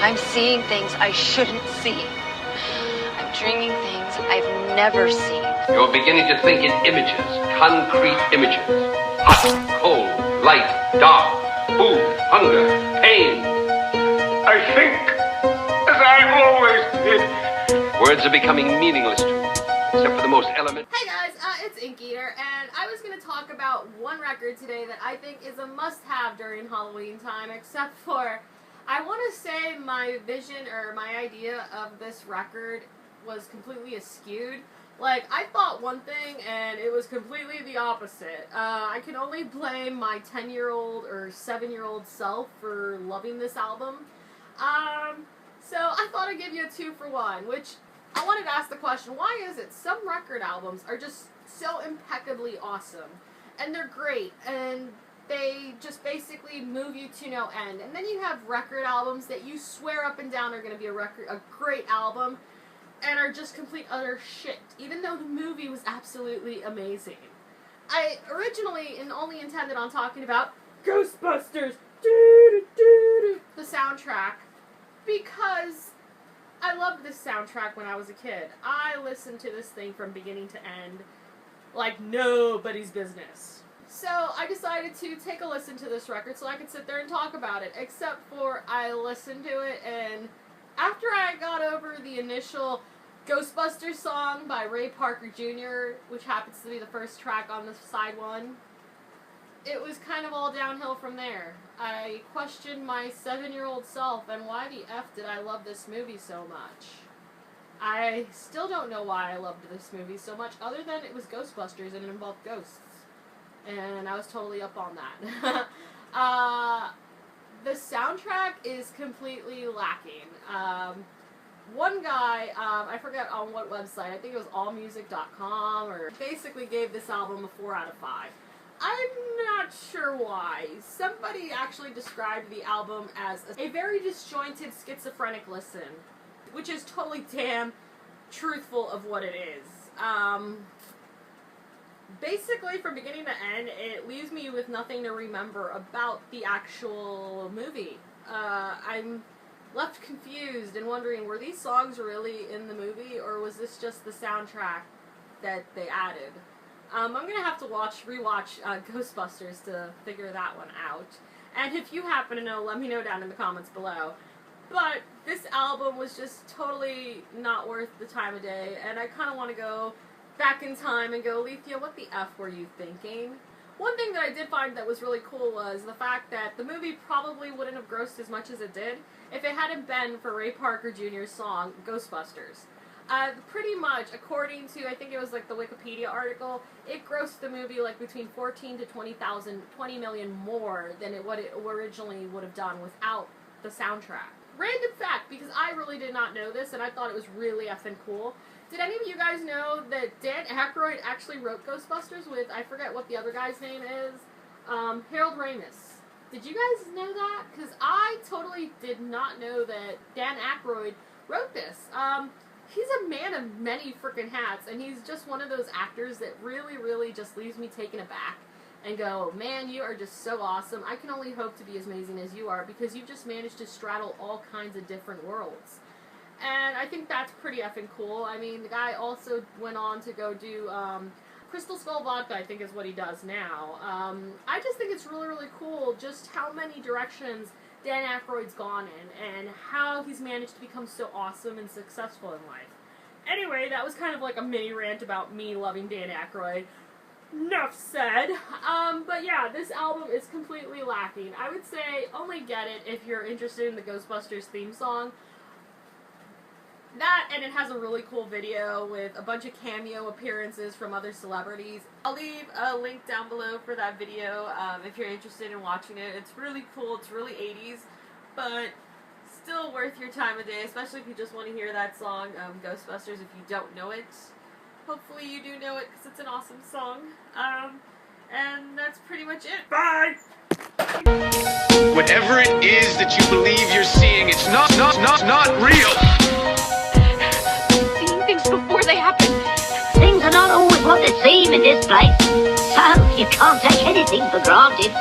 I'm seeing things I shouldn't see. I'm dreaming things I've never seen. You're beginning to think in images, concrete images. Hot, cold, light, dark, food, hunger, pain. I think as I always did. Words are becoming meaningless to me, except for the most elementary. Hey guys, it's Inkeater, and I was going to talk about one record today that I think is a must-have during Halloween time, except for, I want to say my vision or my idea of this record was completely askewed. Like, I thought one thing, and it was completely the opposite. I can only blame my 10-year-old or 7-year-old self for loving this album. So I thought I'd give you a 2-for-1, which I wanted to ask the question, why is it some record albums are just so impeccably awesome, and they're great, and they just basically move you to no end, and then you have record albums that you swear up and down are going to be a great album, and are just complete utter shit, even though the movie was absolutely amazing. I originally only intended on talking about Ghostbusters, the soundtrack, because I loved this soundtrack when I was a kid. I listened to this thing from beginning to end like nobody's business. So I decided to take a listen to this record so I could sit there and talk about it, except for I listened to it, and after I got over the initial Ghostbusters song by Ray Parker Jr., which happens to be the first track on the side one, it was kind of all downhill from there. I questioned my 7-year-old self, and why the F did I love this movie so much? I still don't know why I loved this movie so much, other than it was Ghostbusters and it involved ghosts. And I was totally up on that. The soundtrack is completely lacking. One guy, I forget on what website, I think it was allmusic.com, or basically gave this album a 4 out of 5. I'm not sure why. Somebody actually described the album as a very disjointed schizophrenic listen, which is totally damn truthful of what it is. Basically, from beginning to end, it leaves me with nothing to remember about the actual movie. I'm left confused and wondering, were these songs really in the movie, or was this just the soundtrack that they added? I'm going to have to rewatch Ghostbusters to figure that one out. And if you happen to know, let me know down in the comments below. But this album was just totally not worth the time of day, and I kind of want to go back in time and go, Alethea, what the F were you thinking? One thing that I did find that was really cool was the fact that the movie probably wouldn't have grossed as much as it did if it hadn't been for Ray Parker Jr.'s song, Ghostbusters. Pretty much, according to, I think it was like the Wikipedia article, it grossed the movie like between 14 to 20 million more than what it originally would have done without the soundtrack. Random fact, because I really did not know this, and I thought it was really effing cool. Did any of you guys know that Dan Aykroyd actually wrote Ghostbusters with, I forget what the other guy's name is, Harold Ramis? Did you guys know that? Because I totally did not know that Dan Aykroyd wrote this. He's a man of many freaking hats, and he's just one of those actors that really, really just leaves me taken aback and go, man, you are just so awesome. I can only hope to be as amazing as you are, because you've just managed to straddle all kinds of different worlds. And I think that's pretty effing cool. I mean, the guy also went on to go do Crystal Skull Vodka, I think is what he does now. I just think it's really, really cool just how many directions Dan Aykroyd's gone in, and how he's managed to become so awesome and successful in life. Anyway, that was kind of like a mini rant about me loving Dan Aykroyd. Enough said. But yeah, this album is completely lacking. I would say only get it if you're interested in the Ghostbusters theme song. That, and it has a really cool video with a bunch of cameo appearances from other celebrities. I'll leave a link down below for that video if you're interested in watching it. It's really cool, it's really 80s, but still worth your time of day, especially if you just want to hear that song, Ghostbusters, if you don't know it. Hopefully you do know it, because it's an awesome song. And that's pretty much it. Bye! Whatever it is that you believe you're seeing, it's not real. Seeing things before they happen. Things are not always what they seem in this place. So you can't take anything for granted.